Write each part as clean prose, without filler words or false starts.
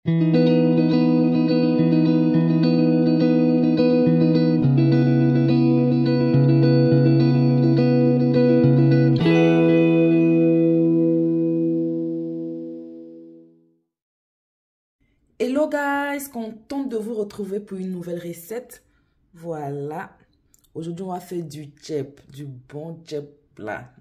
Hello guys, contente de vous retrouver pour une nouvelle recette. Voilà, aujourd'hui on va faire du tchèp, du bon tchèp là.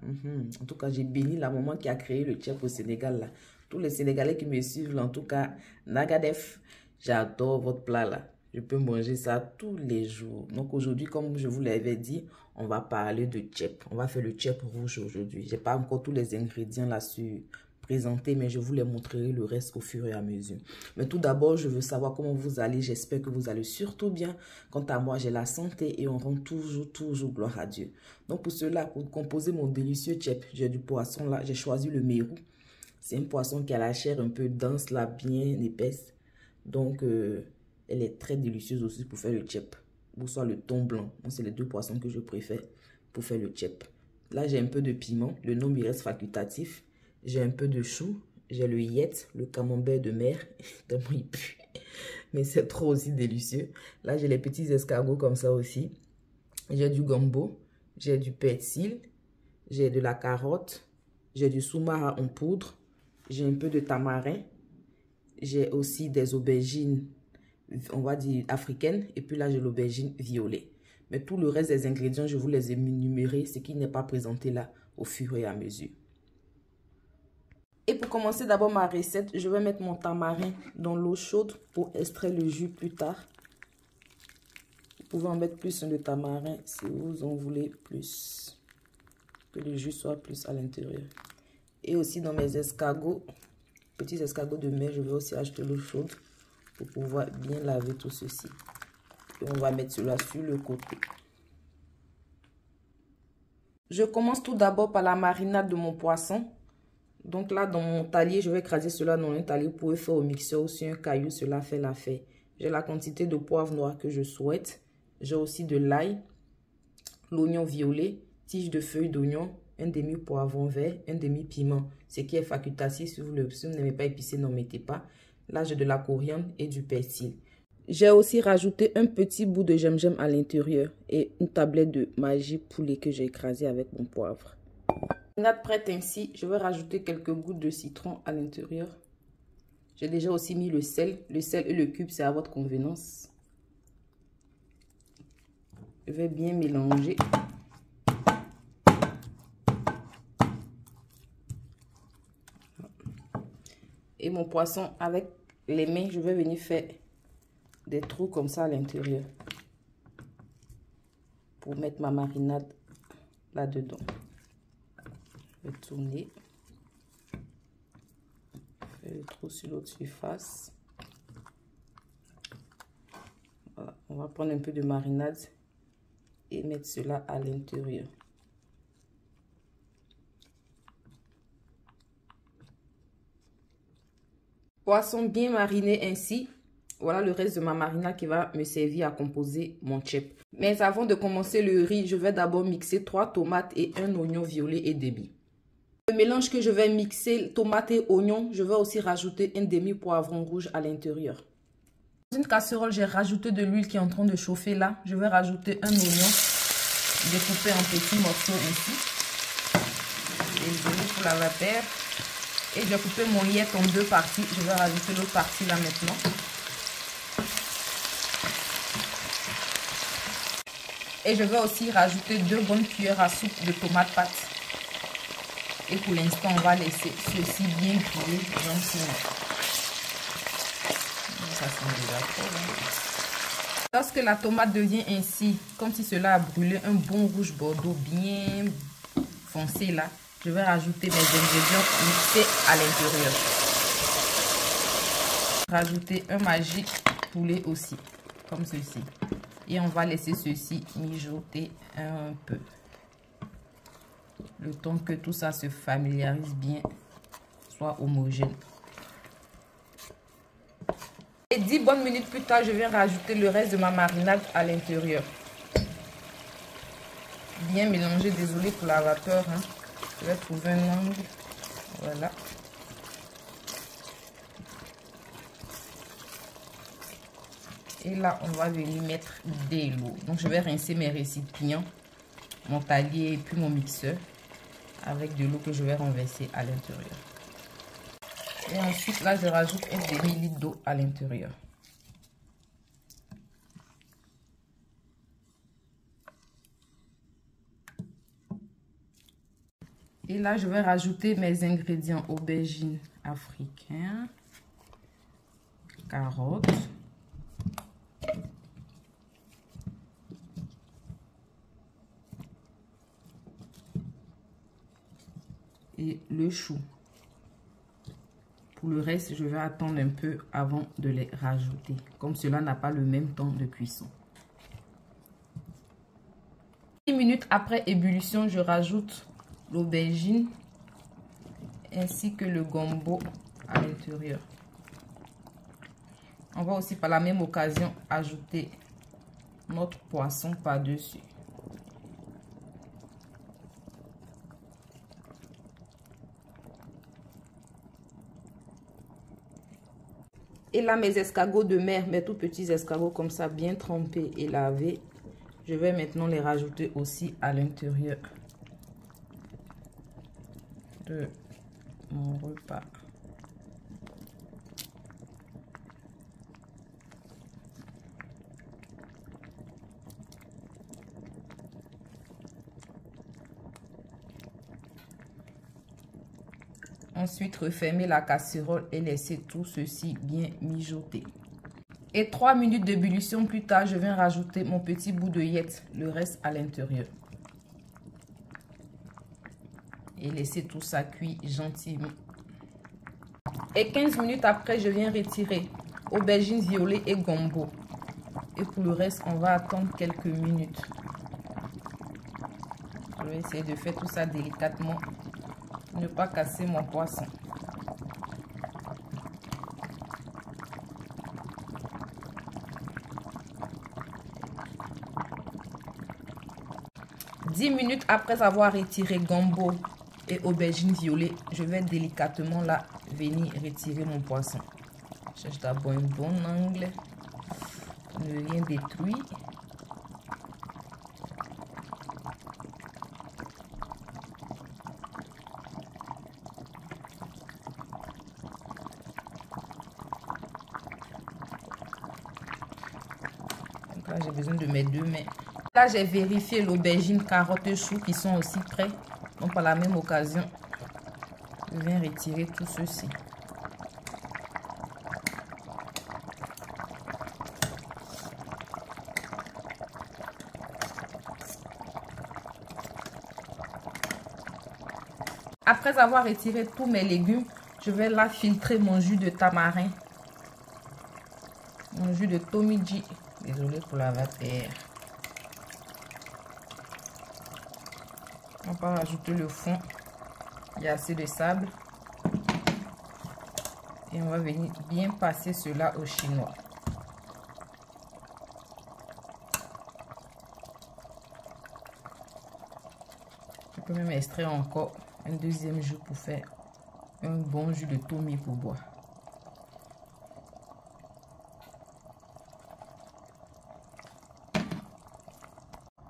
En tout cas, j'ai béni la maman qui a créé le tchèp au Sénégal là. Tous les Sénégalais qui me suivent là, en tout cas, Nagadef, j'adore votre plat là. Je peux manger ça tous les jours. Donc aujourd'hui, comme je vous l'avais dit, on va parler de tchèp. On va faire le tchèp rouge aujourd'hui. J'ai pas encore tous les ingrédients là sur présenter, mais je vous les montrerai le reste au fur et à mesure. Mais tout d'abord, je veux savoir comment vous allez. J'espère que vous allez surtout bien. Quant à moi, j'ai la santé et on rend toujours gloire à Dieu. Donc pour cela, pour composer mon délicieux tchèp, j'ai du poisson là. J'ai choisi le mérou. C'est un poisson qui a la chair un peu dense là, bien épaisse. Donc elle est très délicieuse aussi pour faire le tchèp. Ou soit le thon blanc. C'est les deux poissons que je préfère pour faire le tchèp. Là, j'ai un peu de piment. Le nom il reste facultatif. J'ai un peu de chou, j'ai le yet, le camembert de mer, tellement il pue, mais c'est trop aussi délicieux. Là, j'ai les petits escargots comme ça aussi. J'ai du gombo, j'ai du persil, j'ai de la carotte, j'ai du soumara en poudre, j'ai un peu de tamarin, j'ai aussi des aubergines, on va dire africaines, et puis là, j'ai l'aubergine violet. Mais tout le reste des ingrédients, je vous les ai énumérés, ce qui n'est pas présenté là au fur et à mesure. Et pour commencer d'abord ma recette, je vais mettre mon tamarin dans l'eau chaude pour extraire le jus plus tard. Vous pouvez en mettre plus de tamarin si vous en voulez plus. Que le jus soit plus à l'intérieur. Et aussi dans mes escargots, petits escargots de mer, je vais aussi ajouter l'eau chaude pour pouvoir bien laver tout ceci. Et on va mettre cela sur le côté. Je commence tout d'abord par la marinade de mon poisson. Donc là, dans mon talier, je vais écraser cela dans un talier. Vous pouvez faire au mixeur ou sur un caillou, cela fait l'affaire. J'ai la quantité de poivre noir que je souhaite. J'ai aussi de l'ail, l'oignon violet, tige de feuilles d'oignon, un demi-poivron vert, un demi-piment. Ce qui est facultatif, si vous n'aimez pas épicé, n'en mettez pas. Là, j'ai de la coriandre et du persil. J'ai aussi rajouté un petit bout de gingembre à l'intérieur et une tablette de magie poulet que j'ai écrasé avec mon poivre. Marinade prête ainsi, je vais rajouter quelques gouttes de citron à l'intérieur. J'ai déjà aussi mis le sel. Le sel et le cube, c'est à votre convenance. Je vais bien mélanger. Et mon poisson, avec les mains, je vais venir faire des trous comme ça à l'intérieur. Pour mettre ma marinade là-dedans. Je vais tourner. Faire le trou sur l'autre surface. Voilà. On va prendre un peu de marinade et mettre cela à l'intérieur. Poisson bien mariné ainsi. Voilà le reste de ma marinade qui va me servir à composer mon tchèp. Mais avant de commencer le riz, je vais d'abord mixer 3 tomates et un oignon violet et demi. Le mélange que je vais mixer, tomates et oignons, je vais aussi rajouter un demi-poivron rouge à l'intérieur. Dans une casserole, j'ai rajouté de l'huile qui est en train de chauffer là. Je vais rajouter un oignon découpé en petits morceaux ici. Désolé pour la vapeur. Et j'ai coupé mon yet en 2 parties. Je vais rajouter l'autre partie là maintenant. Et je vais aussi rajouter 2 bonnes cuillères à soupe de tomates pâte. Et pour l'instant, on va laisser ceci bien griller gentiment. Ça sent déjà trop. Lorsque la tomate devient ainsi, comme si cela a brûlé, un bon rouge bordeaux bien foncé là, je vais rajouter mes ingrédients mixés à l'intérieur. Rajouter un magie poulet aussi, comme ceci. Et on va laisser ceci mijoter un peu. Le temps que tout ça se familiarise bien, soit homogène. Et 10 bonnes minutes plus tard, je vais rajouter le reste de ma marinade à l'intérieur. Bien mélanger, désolé pour la vapeur. Je vais trouver un angle. Voilà. Et là, on va venir mettre de l'eau. Donc, je vais rincer mes récipients, mon talier et puis mon mixeur avec de l'eau que je vais renverser à l'intérieur. Et ensuite, là, je rajoute un demi-litre d'eau à l'intérieur. Et là, je vais rajouter mes ingrédients: aubergines africaines, carottes, et le chou. Pour le reste, je vais attendre un peu avant de les rajouter, comme cela n'a pas le même temps de cuisson. 10 minutes après ébullition, je rajoute l'aubergine ainsi que le gombo à l'intérieur. On va aussi par la même occasion ajouter notre poisson par-dessus. Et là, mes escargots de mer, mes tout petits escargots comme ça, bien trempés et lavés, je vais maintenant les rajouter aussi à l'intérieur de mon repas. Ensuite, refermer la casserole et laisser tout ceci bien mijoter. Et 3 minutes d'ébullition plus tard, je viens rajouter mon petit bout de yette, le reste à l'intérieur. Et laisser tout ça cuire gentiment. Et 15 minutes après, je viens retirer aubergines violet et gombo. Et pour le reste, on va attendre quelques minutes. Je vais essayer de faire tout ça délicatement. Ne pas casser mon poisson. Dix minutes après avoir retiré gombo et aubergine violet, je vais délicatement là venir retirer mon poisson. Je cherche d'abord un bon angle pour ne rien détruire. Là, j'ai besoin de mes 2 mains. Là, j'ai vérifié l'aubergine, carotte et chou qui sont aussi prêts. Donc, par la même occasion, je viens retirer tout ceci. Après avoir retiré tous mes légumes, je vais là filtrer mon jus de tamarin. Mon jus de tomiji. Désolée pour la vapeur. On va rajouter le fond. Il y a assez de sable. Et on va venir bien passer cela au chinois. Je peux même extraire encore un deuxième jus pour faire un bon jus de tomi pour boire.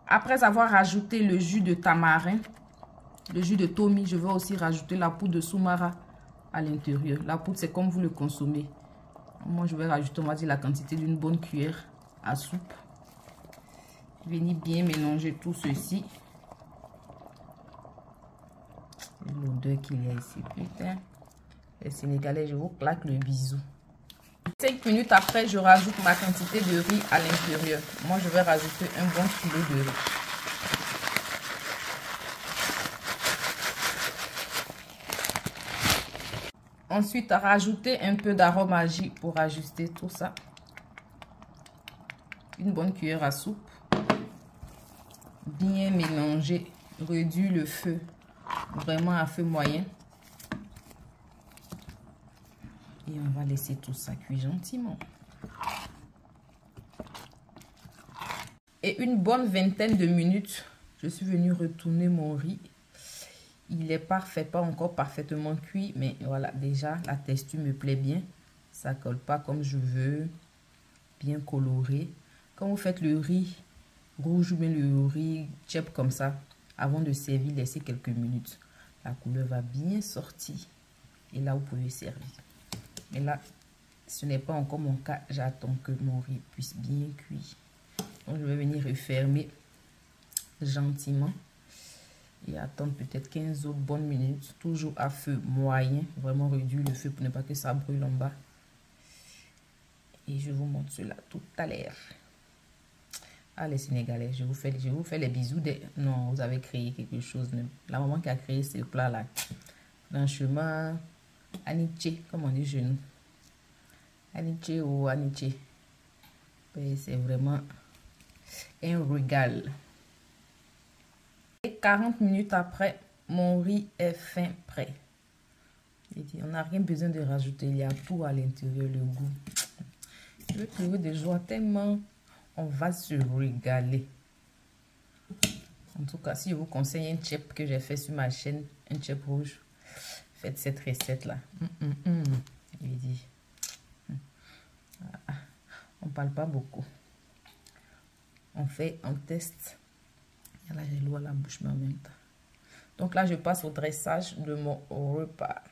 Après avoir rajouté le jus de tamarin, le jus de tomi, je vais aussi rajouter la poudre de soumara à l'intérieur. La poudre, c'est comme vous le consommez. Moi, je vais rajouter, on va dire, la quantité d'une bonne cuillère à soupe. Venez bien mélanger tout ceci. L'odeur qu'il y a ici, putain. Les Sénégalais, je vous claque le bisou. 5 minutes après, je rajoute ma quantité de riz à l'intérieur. Moi, je vais rajouter un bon kilo de riz. Ensuite, rajouter un peu d'arôme magie pour ajuster tout ça. Une bonne cuillère à soupe. Bien mélanger. Réduire le feu. Vraiment à feu moyen. Et on va laisser tout ça cuire gentiment. Et une bonne vingtaine de minutes, je suis venue retourner mon riz. Il est parfait, pas encore parfaitement cuit, mais voilà, déjà la texture me plaît bien. Ça colle pas comme je veux. bien coloré. Quand vous faites le riz rouge ou bien le riz tchèp comme ça, avant de servir, laissez quelques minutes. La couleur va bien sortir. Et là, vous pouvez servir. Mais là, ce n'est pas encore mon cas. J'attends que mon riz puisse bien cuire. Donc, je vais venir refermer gentiment. Et attendre peut-être 15 autres bonnes minutes. Toujours à feu moyen. Vraiment réduire le feu pour ne pas que ça brûle en bas. Et je vous montre cela tout à l'heure. Ah, les Sénégalais, je vous fais les bisous. Non, vous avez créé quelque chose. La maman qui a créé ce plat-là. Franchement, Aniché, comme on dit chez nous. Aniché ou Aniché. C'est vraiment un régal. Et 40 minutes après, mon riz est fin prêt. On n'a rien besoin de rajouter. Il y a tout à l'intérieur, le goût. Je vais pleurer de joie tellement on va se régaler. En tout cas, si je vous conseille un tchèp que j'ai fait sur ma chaîne, un tchèp rouge, faites cette recette-là. Il dit. On parle pas beaucoup. On fait, on teste. Et là, j'ai l'eau à la bouche, mais en même temps. Donc là, je passe au dressage de mon repas.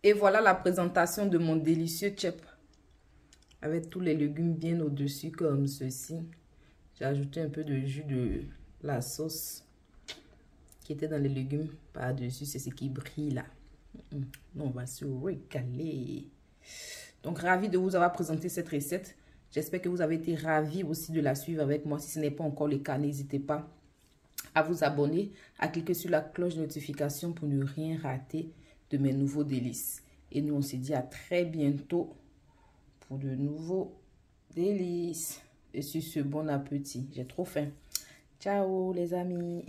Et voilà la présentation de mon délicieux tchèp. Avec tous les légumes bien au-dessus comme ceci. J'ai ajouté un peu de jus de la sauce qui était dans les légumes par-dessus. C'est ce qui brille là. On va se régaler. Donc, ravi de vous avoir présenté cette recette. J'espère que vous avez été ravis aussi de la suivre avec moi. Si ce n'est pas encore le cas, n'hésitez pas à vous abonner, à cliquer sur la cloche de notification pour ne rien rater de mes nouveaux délices. Et nous, on se dit à très bientôt pour de nouveaux délices. Et sur ce, bon appétit. J'ai trop faim. Ciao les amis.